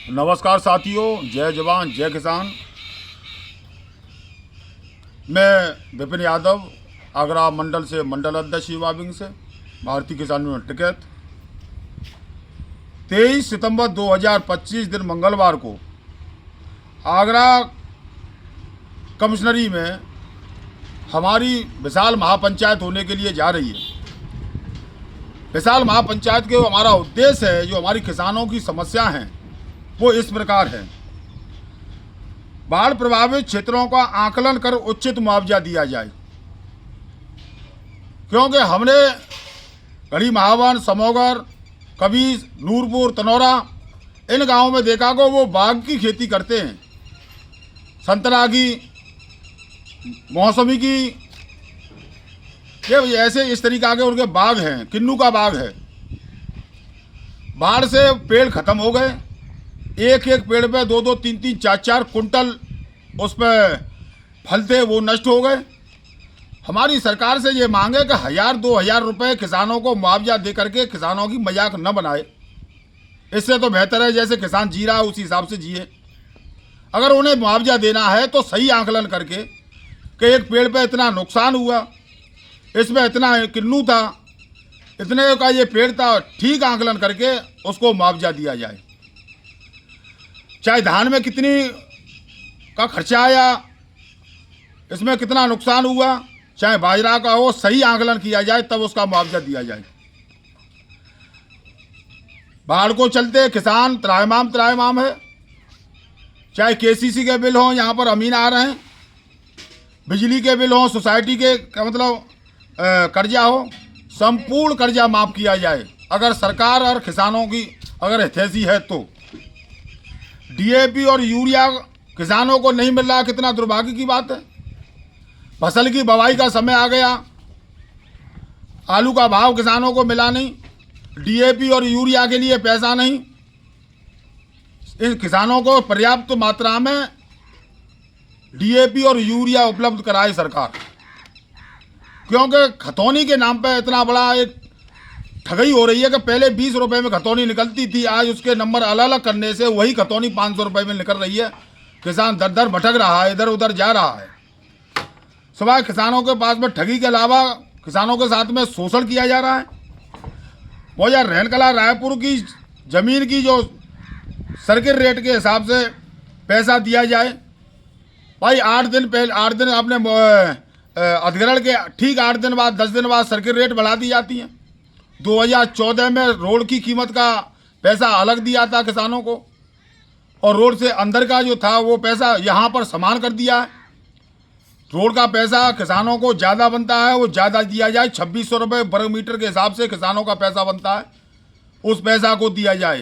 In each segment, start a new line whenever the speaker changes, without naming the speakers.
नमस्कार साथियों, जय जवान जय किसान। मैं विपिन यादव आगरा मंडल से मंडल अध्यक्ष युवा विंग से भारतीय किसान यूनियन टिकैत। 23 सितंबर 2025 दिन मंगलवार को आगरा कमिश्नरी में हमारी विशाल महापंचायत होने के लिए जा रही है। विशाल महापंचायत के हमारा उद्देश्य है, जो हमारी किसानों की समस्या हैं वो इस प्रकार है। बाढ़ प्रभावित क्षेत्रों का आकलन कर उचित मुआवजा दिया जाए, क्योंकि हमने गढ़ी महावन, समोगर, कबीर, नूरपुर, तनौरा इन गांवों में देखा को वो बाग की खेती करते हैं, संतरा की, मौसमी की, ये ऐसे इस तरीका के उनके बाग हैं। किन्नू का बाग है। बाढ़ से पेड़ खत्म हो गए। एक एक पेड़ पे 2-2, 3-3, 4-4 कुंटल उस पर फल थे, वो नष्ट हो गए। हमारी सरकार से ये मांग है कि 1000-2000 रुपये किसानों को मुआवजा दे करके किसानों की मजाक न बनाए। इससे तो बेहतर है जैसे किसान जी रहा है उसी हिसाब से जिए। अगर उन्हें मुआवजा देना है तो सही आंकलन करके कि एक पेड़ पे इतना नुकसान हुआ, इसमें इतना किन्नू था, इतने का ये पेड़ था, ठीक आंकलन करके उसको मुआवजा दिया जाए। चाहे धान में कितनी का खर्चा आया, इसमें कितना नुकसान हुआ, चाहे बाजरा का हो, सही आंकलन किया जाए तब उसका मुआवजा दिया जाए। बाढ़ को चलते किसान त्राहिमाम है। चाहे केसीसी के बिल हों, यहाँ पर अमीन आ रहे हैं, बिजली के बिल हों, सोसाइटी के मतलब कर्जा हो, संपूर्ण कर्जा माफ़ किया जाए अगर सरकार और किसानों की अगर हितैषी है तो। डीएपी और यूरिया किसानों को नहीं मिल रहा, कितना दुर्भाग्य की बात है। फसल की बुवाई का समय आ गया, आलू का भाव किसानों को मिला नहीं, डीएपी और यूरिया के लिए पैसा नहीं। इन किसानों को पर्याप्त मात्रा में डीएपी और यूरिया उपलब्ध कराए सरकार, क्योंकि खतौनी के नाम पे इतना बड़ा एक ठगी हो रही है कि पहले 20 रुपये में खतौनी निकलती थी, आज उसके नंबर अलग अलग करने से वही खतौनी 500 रुपये में निकल रही है। किसान दर दर भटक रहा है, इधर उधर जा रहा है। सिवाय किसानों के पास में ठगी के अलावा किसानों के साथ में शोषण किया जा रहा है। वो यार रहनकला रायपुर की ज़मीन की जो सर्किट रेट के हिसाब से पैसा दिया जाए। भाई 8 दिन आपने अधिग्रहण के ठीक 8 दिन बाद 10 दिन बाद सर्किट रेट बढ़ा दी जाती हैं। 2014 में रोड की कीमत का पैसा अलग दिया था किसानों को, और रोड से अंदर का जो था वो पैसा यहाँ पर समान कर दिया है। रोड का पैसा किसानों को ज़्यादा बनता है, वो ज़्यादा दिया जाए। 2600 रुपये वर्ग मीटर के हिसाब से किसानों का पैसा बनता है, उस पैसा को दिया जाए।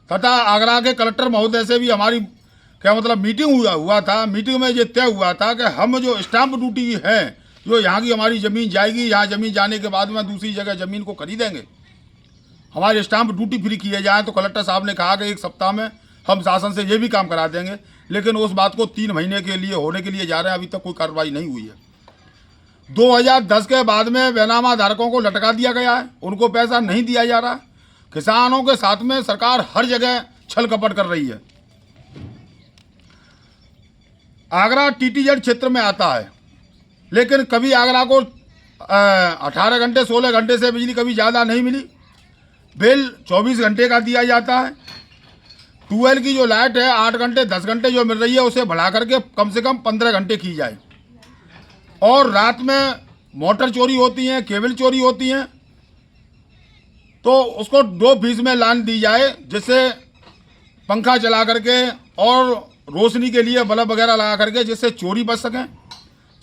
तथा आगरा के कलेक्टर महोदय से भी हमारी क्या मतलब मीटिंग हुआ था। मीटिंग में ये तय हुआ था कि हम जो स्टाम्प ड्यूटी है, जो यहाँ की हमारी ज़मीन जाएगी, यहाँ ज़मीन जाने के बाद में दूसरी जगह ज़मीन को खरीदेंगे, हमारे स्टाम्प ड्यूटी फ्री किए जाए। तो कलेक्टर साहब ने कहा कि 1 सप्ताह में हम शासन से ये भी काम करा देंगे, लेकिन उस बात को 3 महीने के लिए होने के लिए जा रहे हैं, अभी तक कोई कार्रवाई नहीं हुई है। 2010 के बाद में बेनामा धारकों को लटका दिया गया है, उनको पैसा नहीं दिया जा रहा है। किसानों के साथ में सरकार हर जगह छल कपट कर रही है। आगरा टीटीजेड क्षेत्र में आता है, लेकिन कभी आगरा को 18 घंटे 16 घंटे से बिजली कभी ज़्यादा नहीं मिली। बिल 24 घंटे का दिया जाता है। ट्यूबवेल की जो लाइट है 8 घंटे 10 घंटे जो मिल रही है, उसे बढ़ा करके कम से कम 15 घंटे की जाए। और रात में मोटर चोरी होती हैं, केबल चोरी होती हैं, तो उसको 2 फीस में लाइन दी जाए, जिससे पंखा चला करके और रोशनी के लिए बल्ब वगैरह लगा करके जिससे चोरी बच सकें,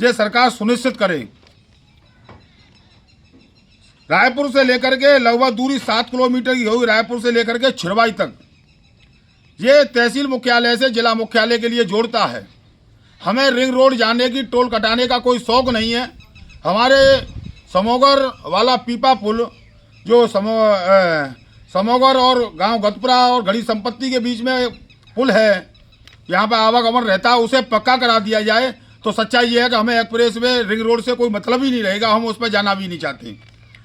ये सरकार सुनिश्चित करे। रायपुर से लेकर के लगभग दूरी 7 किलोमीटर की होगी, रायपुर से लेकर के छिरवाई तक। ये तहसील मुख्यालय से जिला मुख्यालय के लिए जोड़ता है। हमें रिंग रोड जाने की, टोल कटाने का कोई शौक नहीं है। हमारे समोगर वाला पीपा पुल जो समोगर और गांव गतपुरा और घड़ी संपत्ति के बीच में पुल है, यहाँ पर आवागमन रहता है, उसे पक्का करा दिया जाए तो सच्चाई ये है कि हमें एक्सप्रेस वे रिंग रोड से कोई मतलब ही नहीं रहेगा, हम उस पर जाना भी नहीं चाहते।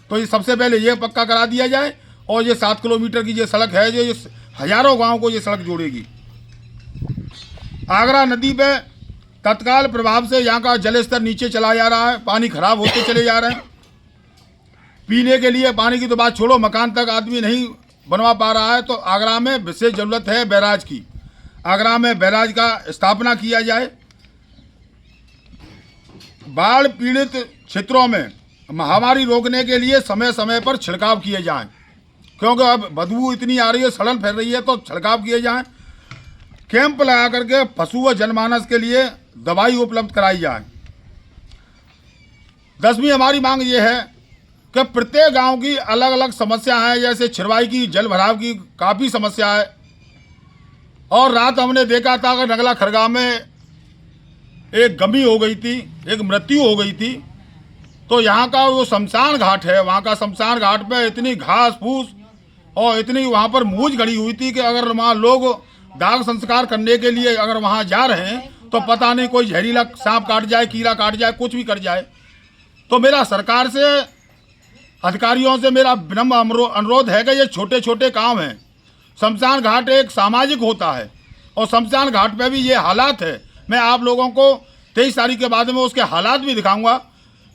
तो ये सबसे पहले ये पक्का करा दिया जाए। और ये 7 किलोमीटर की ये सड़क है जो हजारों गांव को ये सड़क जोड़ेगी। आगरा नदी पे तत्काल प्रभाव से यहाँ का जल स्तर नीचे चला जा रहा है, पानी खराब होते चले जा रहे हैं। पीने के लिए पानी की तो बात छोड़ो, मकान तक आदमी नहीं बनवा पा रहा है। तो आगरा में विशेष जरूरत है बैराज की। आगरा में बैराज का स्थापना किया जाए। बाढ़ पीड़ित क्षेत्रों में महामारी रोकने के लिए समय समय पर छिड़काव किए जाएं, क्योंकि अब बदबू इतनी आ रही है, सड़न फैल रही है, तो छिड़काव किए जाएं। कैंप लगा करके पशु व जनमानस के लिए दवाई उपलब्ध कराई जाए। 10वीं हमारी मांग ये है कि प्रत्येक गांव की अलग अलग समस्या है, जैसे छिरवाई की, जल भराव की काफ़ी समस्या है। और रात हमने देखा था कि नगला खरगा में एक गमी हो गई थी, एक मृत्यु हो गई थी। तो यहाँ का वो शमशान घाट है, वहाँ का शमशान घाट पे इतनी घास फूस और इतनी वहाँ पर मूंछ गड़ी हुई थी कि अगर वहाँ लोग दाग संस्कार करने के लिए अगर वहाँ जा रहे हैं तो पता नहीं कोई जहरीला सांप काट जाए, कीड़ा काट जाए, कुछ भी कर जाए। तो मेरा सरकार से, अधिकारियों से मेरा विनम्र अनुरोध है कि ये छोटे छोटे काम हैं। शमशान घाट एक सामाजिक होता है और शमशान घाट पे भी ये हालात है। मैं आप लोगों को 23 तारीख के बाद में उसके हालात भी दिखाऊंगा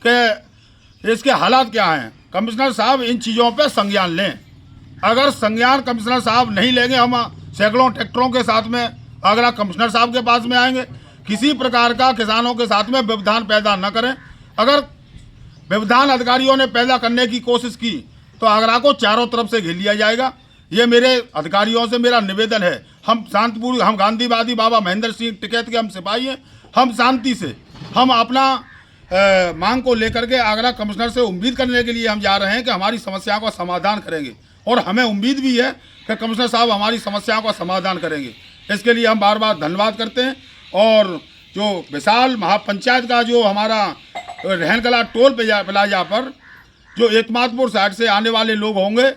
कि इसके हालात क्या हैं। कमिश्नर साहब इन चीज़ों पे संज्ञान लें। अगर संज्ञान कमिश्नर साहब नहीं लेंगे, हम सैकड़ों ट्रैक्टरों के साथ में आगरा कमिश्नर साहब के पास में आएंगे। किसी प्रकार का किसानों के साथ में व्यवधान पैदा न करें। अगर व्यवधान अधिकारियों ने पैदा करने की कोशिश की तो आगरा को चारों तरफ से घेर लिया जाएगा। ये मेरे अधिकारियों से मेरा निवेदन है। हम शांतिपूर्ण, हम गांधीवादी बाबा महेंद्र सिंह टिकैत के हम सिपाही हैं। हम शांति से हम अपना मांग को लेकर के आगरा कमिश्नर से उम्मीद करने के लिए हम जा रहे हैं कि हमारी समस्या का समाधान करेंगे। और हमें उम्मीद भी है कि कमिश्नर साहब हमारी समस्याओं का समाधान करेंगे। इसके लिए हम बार बार धन्यवाद करते हैं। और जो विशाल महापंचायत का जो हमारा रहनकला टोल प्लाजा पर जो एतमादपुर साइड से आने वाले लोग होंगे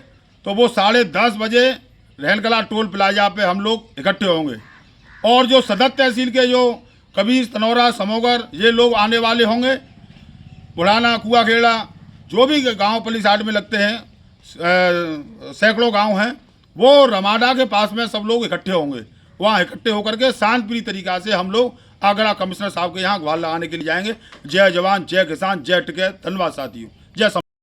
तो वो 10:30 बजे रहनकला टोल प्लाजा पे हम लोग इकट्ठे होंगे। और जो सदर तहसील के जो कबीर, तनौरा, समोगर ये लोग आने वाले होंगे, बुढ़ाना, कुआखेड़ा, जो भी गांव पल्ली साइड में लगते हैं, सैकड़ों गांव हैं, वो रमाडा के पास में सब लोग इकट्ठे होंगे। वहाँ इकट्ठे होकर के शांतिप्रिय तरीका से हम लोग आगरा कमिश्नर साहब के यहाँ गुहार लगाने के लिए जाएंगे। जय जवान, जय किसान, जय टिकैत। धन्यवाद साथियों।